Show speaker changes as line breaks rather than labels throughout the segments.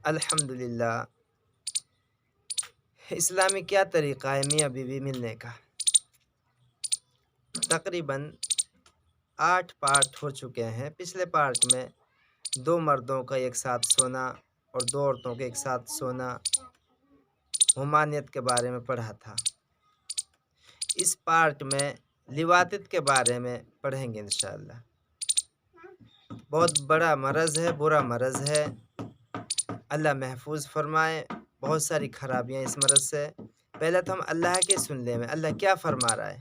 الحمدللہ اسلامی کیا طریقہ ہے میاں بیوی ملنے کا؟ تقریباً 8 پارٹ ہو چکے ہیں۔ پچھلے پارٹ میں 2 مردوں کا ایک ساتھ سونا اور 2 عورتوں کے ایک ساتھ سونا ممانعت کے بارے میں پڑھا تھا۔ اس پارٹ میں لواطت کے بارے میں پڑھیں گے انشاءاللہ۔ بہت بڑا مرض ہے، برا مرض ہے، اللہ محفوظ فرمائے۔ بہت ساری خرابیاں اس مرض سے۔ پہلے تو ہم اللہ کے سن لیں میں اللہ کیا فرما رہا ہے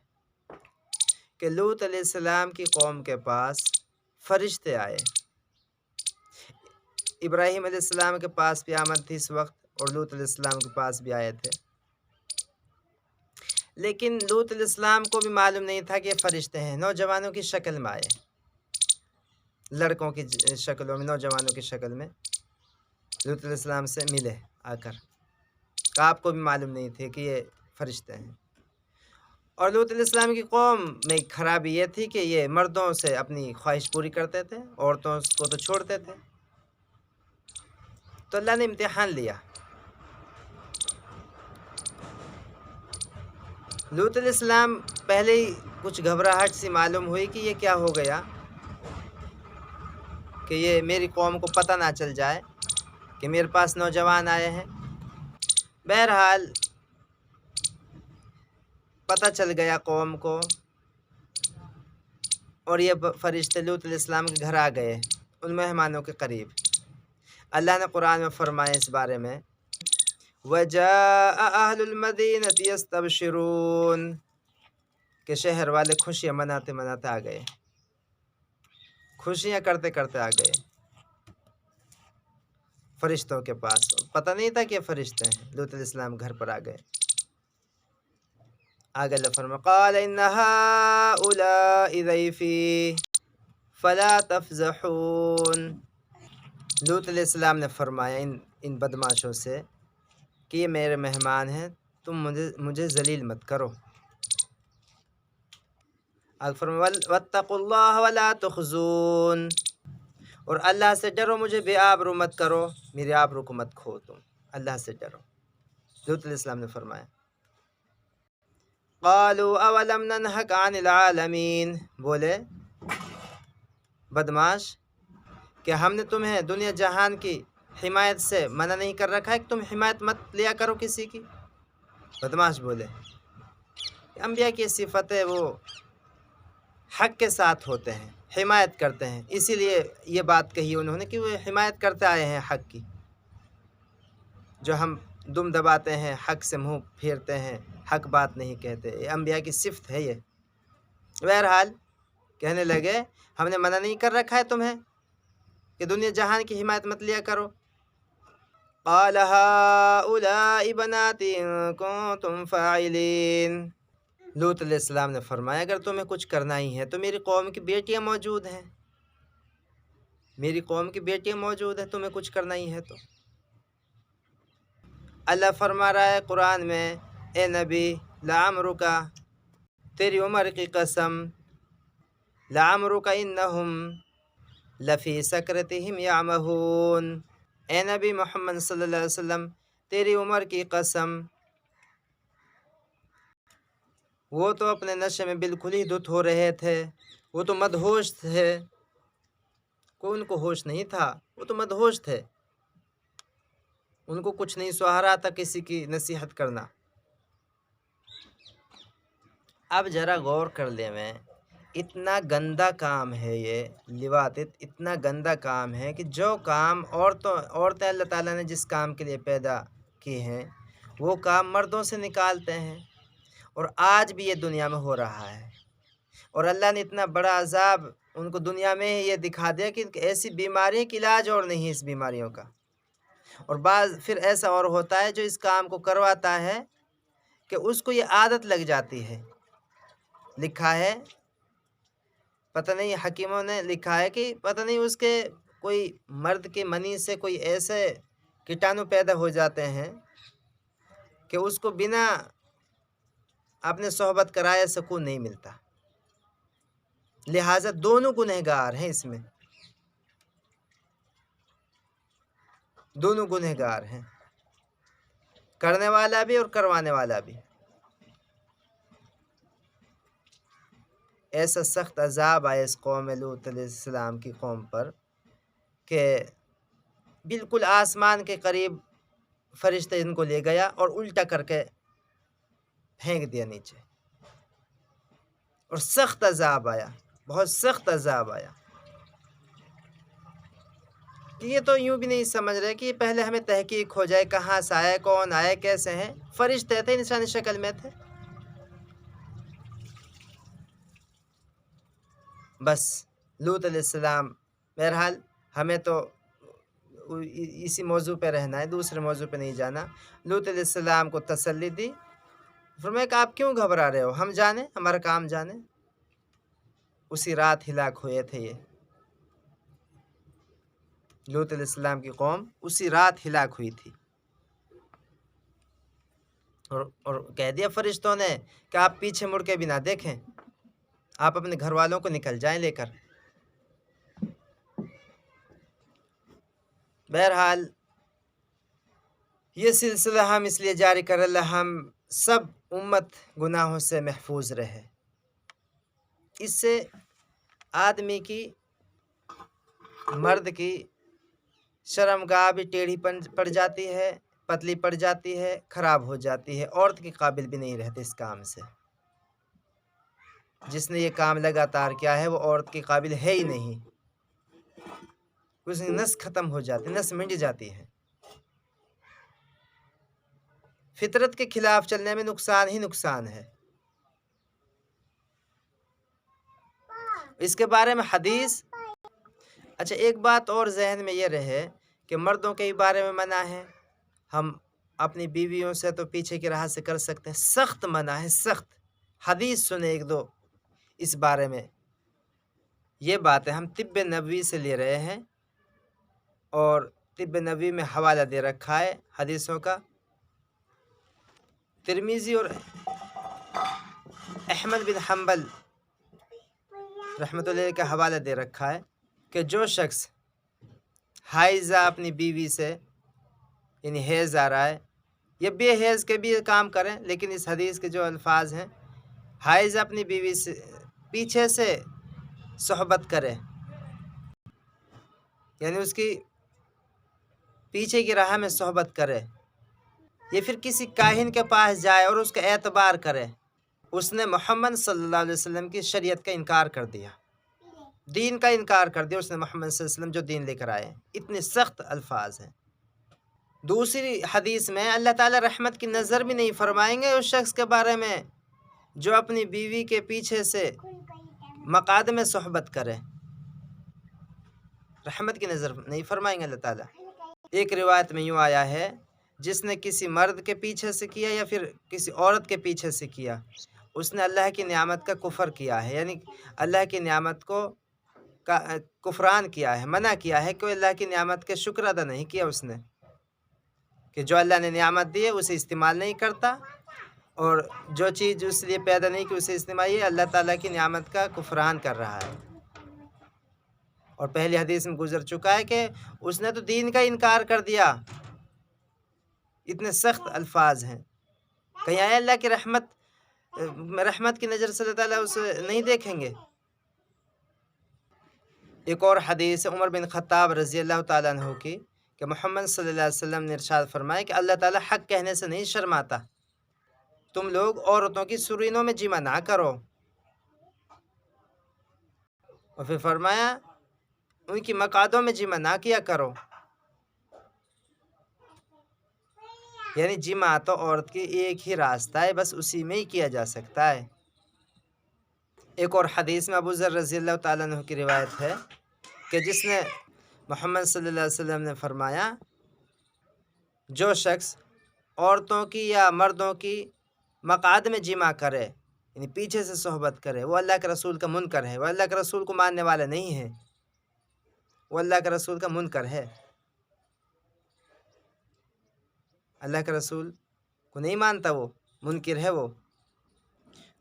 کہ لوط علیہ السلام کی قوم کے پاس فرشتے آئے۔ ابراہیم علیہ السلام کے پاس بھی آمد تھی اس وقت، اور لوط علیہ السلام کے پاس بھی آئے تھے، لیکن لوط علیہ السلام کو بھی معلوم نہیں تھا کہ یہ فرشتے ہیں۔ نوجوانوں کی شکل میں آئے، لڑکوں کی شکلوں میں، نوجوانوں کی شکل میں لوط علیہ السلام سے ملے آ کر۔ آپ کو بھی معلوم نہیں تھے کہ یہ فرشتے ہیں۔ اور لوط علیہ السلام کی قوم میں خرابی یہ تھی کہ یہ مردوں سے اپنی خواہش پوری کرتے تھے، عورتوں کو تو چھوڑتے تھے۔ تو اللہ نے امتحان لیا۔ لوط علیہ السلام پہلے ہی کچھ گھبراہٹ سی معلوم ہوئی کہ یہ کیا ہو گیا، کہ یہ میری قوم کو پتہ نہ چل جائے کہ میرے پاس نوجوان آئے ہیں۔ بہرحال پتہ چل گیا قوم کو، اور یہ فرشتے لوط علیہ السلام کے گھر آ گئے، ان مہمانوں کے قریب۔ اللہ نے قرآن میں فرمایا اس بارے میں، وَجَاءَ أَهْلُ الْمَدِينَةِ يَسْتَبْشِرُونَ، کہ شہر والے خوشیاں مناتے مناتے آ گئے، خوشیاں کرتے کرتے آ گئے فرشتوں کے پاس۔ پتہ نہیں تھا کہ یہ فرشتے ہیں۔ لوط علیہ السلام گھر پر آ گئے۔ آگے اللہ فرمایا قَالَ إِنَّ هَٰؤُلَاءِ ضَيْفِي فَلَا تَفْضَحُونِ، لوط علیہ السلام نے فرمایا ان بدماشوں سے کہ یہ میرے مہمان ہیں، تم مجھے ذلیل مت کرو۔ آگے فرمایا وَاتَّقُوا اللَّهَ وَلَا تُخْزُونِ، اور اللہ سے ڈرو، مجھے بے آبرو مت کرو، میری آبرو کو مت کھو، تم اللہ سے ڈرو۔ لوط علیہ السلام نے فرمایا قَالُوا أَوَلَمْ نَنْهَكَ عَنِ الْعَالَمِينَ، بولے بدماش کہ ہم نے تمہیں دنیا جہان کی حمایت سے منع نہیں کر رکھا ہے کہ تم حمایت مت لیا کرو کسی کی؟ بدماش بولے انبیاء کی صفتیں وہ حق کے ساتھ ہوتے ہیں، حمایت کرتے ہیں، اسی لیے یہ بات کہی انہوں نے کہ وہ حمایت کرتے آئے ہیں حق کی۔ جو ہم دم دباتے ہیں، حق سے منہ پھیرتے ہیں، حق بات نہیں کہتے، یہ انبیاء کی صفت ہے یہ۔ بہرحال کہنے لگے ہم نے منع نہیں کر رکھا ہے تمہیں کہ دنیا جہان کی حمایت مت لیا کرو۔ قَالَ هَٰؤُلَاءِ بَنَاتِي إِن كُنتُمْ فَاعِلِينَ، لوط علیہ السلام نے فرمایا اگر تمہیں کچھ کرنا ہی ہے تو میری قوم کی بیٹیاں موجود ہیں، میری قوم کی بیٹیاں موجود ہیں، تمہیں کچھ کرنا ہی ہے تو۔ اللہ فرما رہا ہے قرآن میں اے نبی لعمرک، تیری عمر کی قسم، لعمرک انہم لفی سکرتہم یعمہون، اے نبی محمد صلی اللہ علیہ وسلم تیری عمر کی قسم، وہ تو اپنے نشے میں بالکل ہی دھت ہو رہے تھے، وہ تو مدہوش تھے، کوئی ان کو ہوش نہیں تھا، وہ تو مدہوش تھے، ان کو کچھ نہیں سہارا تھا کسی کی نصیحت کرنا۔ اب ذرا غور کر لیں میں، اتنا گندا کام ہے یہ لواطت، اتنا گندا کام ہے کہ جو کام عورتیں اللہ تعالیٰ نے جس کام کے لیے پیدا کی ہیں وہ کام مردوں سے نکالتے ہیں، اور آج بھی یہ دنیا میں ہو رہا ہے۔ اور اللہ نے اتنا بڑا عذاب ان کو دنیا میں یہ دکھا دیا کہ ایسی بیماری کا علاج اور نہیں ہے اس بیماریوں کا۔ اور بعض پھر ایسا اور ہوتا ہے جو اس کام کو کرواتا ہے کہ اس کو یہ عادت لگ جاتی ہے۔ لکھا ہے پتہ نہیں حکیموں نے لکھا ہے کہ پتہ نہیں اس کے کوئی مرد کی منی سے کوئی ایسے کیٹانو پیدا ہو جاتے ہیں کہ اس کو بنا اپنے صحبت کرائے سکون نہیں ملتا، لہٰذا دونوں گنہگار ہیں اس میں، دونوں گنہگار ہیں، کرنے والا بھی اور کروانے والا بھی۔ ایسا سخت عذاب آیا اس قوم لوط علیہ السلام کی قوم پر کہ بالکل آسمان کے قریب فرشتے ان کو لے گیا اور الٹا کر کے پھینک دیا نیچے، اور سخت عذاب آیا، بہت سخت عذاب آیا۔ یہ تو یوں بھی نہیں سمجھ رہے کہ پہلے ہمیں تحقیق ہو جائے کہاں سے آئے، کون آئے، کیسے ہیں۔ فرشتے تھے، انسانی شکل میں تھے، بس لوط علیہ السلام۔ بہرحال ہمیں تو اسی موضوع پہ رہنا ہے، دوسرے موضوع پہ نہیں جانا۔ لوط علیہ السلام کو تسلی دی، فرمایا کہ آپ کیوں گھبرا رہے ہو، ہم جانے، ہمارا کام جانے۔ اسی رات ہلاک ہوئے تھے یہ لوط علیہ السلام کی قوم، اسی رات ہلاک ہوئی تھی۔ اور کہہ دیا فرشتوں نے کہ آپ پیچھے مڑ کے بھی نہ دیکھیں، آپ اپنے گھر والوں کو نکل جائیں لے کر۔ بہرحال یہ سلسلہ ہم اس لیے جاری کر اللہ ہم سب امت گناہوں سے محفوظ رہے۔ اس سے آدمی کی، مرد کی شرمگاہ بھی ٹیڑھی پڑ جاتی ہے، پتلی پڑ جاتی ہے، خراب ہو جاتی ہے، عورت کے قابل بھی نہیں رہتے اس کام سے۔ جس نے یہ کام لگاتار کیا ہے وہ عورت کے قابل ہے ہی نہیں، اس کی نس ختم ہو جاتی، نس منڈ جاتی ہے۔ فطرت کے خلاف چلنے میں نقصان ہی نقصان ہے۔ اس کے بارے میں حدیث، اچھا ایک بات اور ذہن میں یہ رہے کہ مردوں کے بارے میں منع ہے، ہم اپنی بیویوں سے تو پیچھے کی راہ سے کر سکتے ہیں، سخت منع ہے، سخت۔ حدیث سنے ایک دو اس بارے میں۔ یہ باتیں ہم طب نبوی سے لے رہے ہیں، اور طب نبوی میں حوالہ دے رکھا ہے حدیثوں کا، ترمذی اور احمد بن حنبل رحمۃ اللہ کا حوالہ دے رکھا ہے کہ جو شخص حائضہ اپنی بیوی سے، یعنی حیض آ رہا ہے، یہ بے حیض کے بھی کام کریں، لیکن اس حدیث کے جو الفاظ ہیں، حائضہ اپنی بیوی سے پیچھے سے صحبت کرے، یعنی اس کی پیچھے کی راہ میں صحبت کرے، یا پھر کسی کاہن کے پاس جائے اور اس کا اعتبار کرے، اس نے محمد صلی اللہ علیہ وسلم کی شریعت کا انکار کر دیا، دین کا انکار کر دیا اس نے، محمد صلی اللہ علیہ وسلم جو دین لے کر آئے۔ اتنے سخت الفاظ ہیں۔ دوسری حدیث میں اللہ تعالیٰ رحمت کی نظر بھی نہیں فرمائیں گے اس شخص کے بارے میں جو اپنی بیوی کے پیچھے سے مقعد میں صحبت کرے، رحمت کی نظر نہیں فرمائیں گے اللہ تعالیٰ۔ ایک روایت میں یوں آیا ہے، جس نے کسی مرد کے پیچھے سے کیا یا پھر کسی عورت کے پیچھے سے کیا، اس نے اللہ کی نعمت کا کفر کیا ہے، یعنی اللہ کی نعمت کو کفران کیا ہے، منع کیا ہے کہ اللہ کی نعمت کے شکر ادا نہیں کیا اس نے، کہ جو اللہ نے نعمت دی ہے اسے استعمال نہیں کرتا، اور جو چیز اس لیے پیدا نہیں کی اسے استعمال، یہ اللہ تعالیٰ کی نعمت کا کفران کر رہا ہے۔ اور پہلی حدیث میں گزر چکا ہے کہ اس نے تو دین کا انکار کر دیا۔ اتنے سخت الفاظ ہیں، کہیں آئے اللہ کی رحمت کی نظر سے اللہ تعالیٰ اسے نہیں دیکھیں گے۔ ایک اور حدیث عمر بن خطاب رضی اللہ تعالیٰ عنہ کی کہ محمد صلی اللہ علیہ وسلم نے ارشاد فرمایا کہ اللہ تعالیٰ حق کہنے سے نہیں شرماتا، تم لوگ عورتوں کی سرینوں میں جمع نہ کرو، اور پھر فرمایا ان کی مقعدوں میں جمع نہ کیا کرو، یعنی جمع تو عورت کی ایک ہی راستہ ہے، بس اسی میں ہی کیا جا سکتا ہے۔ ایک اور حدیث میں ابو ذر رضی اللہ تعالیٰ عنہ کی روایت ہے کہ جس نے محمد صلی اللہ علیہ وسلم نے فرمایا جو شخص عورتوں کی یا مردوں کی مقعد میں جمع کرے، یعنی پیچھے سے صحبت کرے، وہ اللہ کے رسول کا منکر ہے، وہ اللہ کے رسول کو ماننے والا نہیں ہے، وہ اللہ کے رسول کا منکر ہے، اللہ کے رسول کو نہیں مانتا، وہ منکر ہے۔ وہ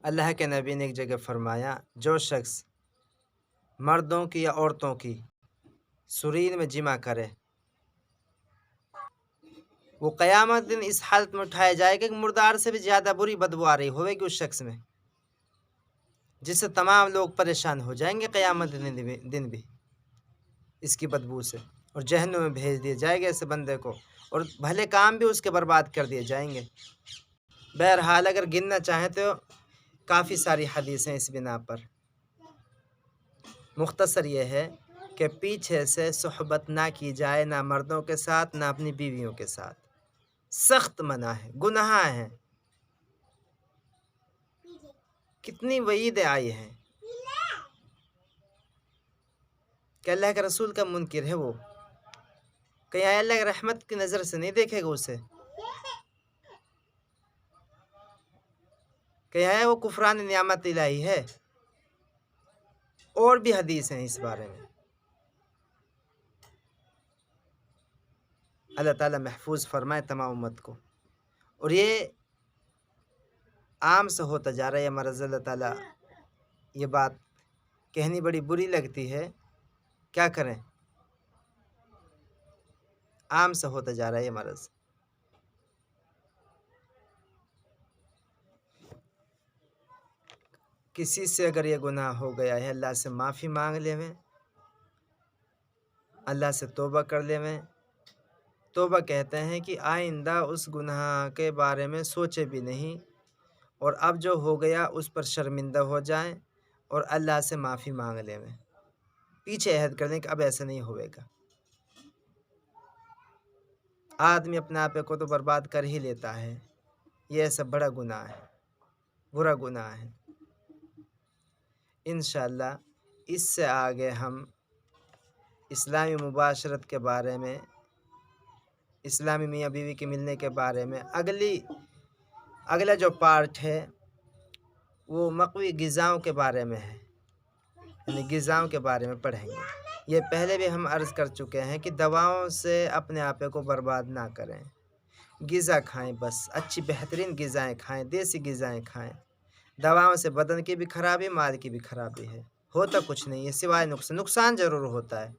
اللہ کے نبی نے ایک جگہ فرمایا جو شخص مردوں کی یا عورتوں کی سرین میں جمع کرے وہ قیامت دن اس حالت میں اٹھایا جائے گا کہ مردار سے بھی زیادہ بری بدبو آ رہی ہوئے گی اس شخص میں، جس سے تمام لوگ پریشان ہو جائیں گے قیامت دن بھی اس کی بدبو سے، اور جہنم میں بھیج دیا جائے گا ایسے بندے کو، اور بھلے کام بھی اس کے برباد کر دیے جائیں گے۔ بہرحال اگر گننا چاہیں تو کافی ساری حدیث ہیں اس بنا پر۔ مختصر یہ ہے کہ پیچھے سے صحبت نہ کی جائے، نہ مردوں کے ساتھ نہ اپنی بیویوں کے ساتھ، سخت منع ہے، گناہ ہیں، کتنی وعیدیں آئی ہیں کہ اللہ کے رسول کا منکر ہے وہ، کہیں اللہ کی رحمت کی نظر سے نہیں دیکھے گا اسے، کہیں وہ کفران نعمت الہی ہے۔ اور بھی حدیث ہیں اس بارے میں۔ اللہ تعالیٰ محفوظ فرمائے تمام امت کو۔ اور یہ عام سے ہوتا جا رہا ہے یہ مرض، اللہ تعالیٰ یہ بات کہنی بڑی بری لگتی ہے، کیا کریں، عام سے ہوتا جا رہا ہے یہ مرض۔ کسی سے اگر یہ گناہ ہو گیا ہے اللہ سے معافی مانگ لے میں، اللہ سے توبہ کر لے میں۔ توبہ کہتے ہیں کہ آئندہ اس گناہ کے بارے میں سوچے بھی نہیں، اور اب جو ہو گیا اس پر شرمندہ ہو جائیں اور اللہ سے معافی مانگ لے میں، پیچھے عہد کر لیں کہ اب ایسا نہیں ہوئے گا۔ آدمی اپنے آپ کو تو برباد کر ہی لیتا ہے، یہ ایسا بڑا گناہ ہے، برا گناہ ہے۔ انشاءاللہ اس سے آگے ہم اسلامی مباشرت کے بارے میں، اسلامی میاں بیوی کے ملنے کے بارے میں اگلا جو پارٹ ہے وہ مقوی غذاؤں کے بارے میں ہے، یعنی غذاؤں کے بارے میں پڑھیں گے۔ یہ پہلے بھی ہم عرض کر چکے ہیں کہ دواؤں سے اپنے آپ کو برباد نہ کریں، غذا کھائیں، بس اچھی بہترین غذائیں کھائیں، دیسی غذائیں کھائیں۔ دواؤں سے بدن کی بھی خرابی، مال کی بھی خرابی ہے، ہوتا کچھ نہیں ہے سوائے نقصان ضرور ہوتا ہے۔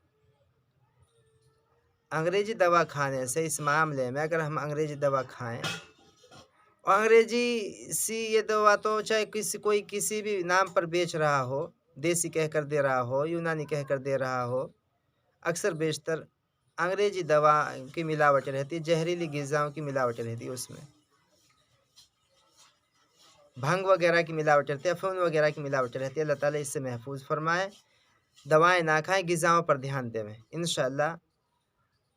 انگریزی دوا کھانے سے اس معاملے میں اگر ہم انگریزی دوا کھائیں، اور انگریزی یہ دوا تو چاہے کوئی کسی بھی نام پر بیچ رہا ہو، دیسی کہہ کر دے رہا ہو، یونانی کہہ کر دے رہا ہو، اکثر بیشتر انگریزی دوا کی ملاوٹ رہتی ہے، زہریلی غذاؤں کی ملاوٹ رہتی ہے، اس میں بھنگ وغیرہ کی ملاوٹ رہتی ہے، افیون وغیرہ کی ملاوٹ رہتی ہے۔ اللہ تعالیٰ اس سے محفوظ فرمائے، دوائیں نہ کھائیں، غذاؤں پر دھیان دیں۔ انشاءاللہ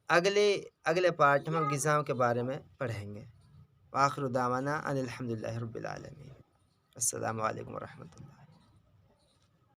اگلے پارٹ میں ہم غذاؤں کے بارے میں پڑھیں گے۔ وآخر دعوانا ان الحمدللہ رب العالمین۔ السلام علیکم ورحمۃ اللہ۔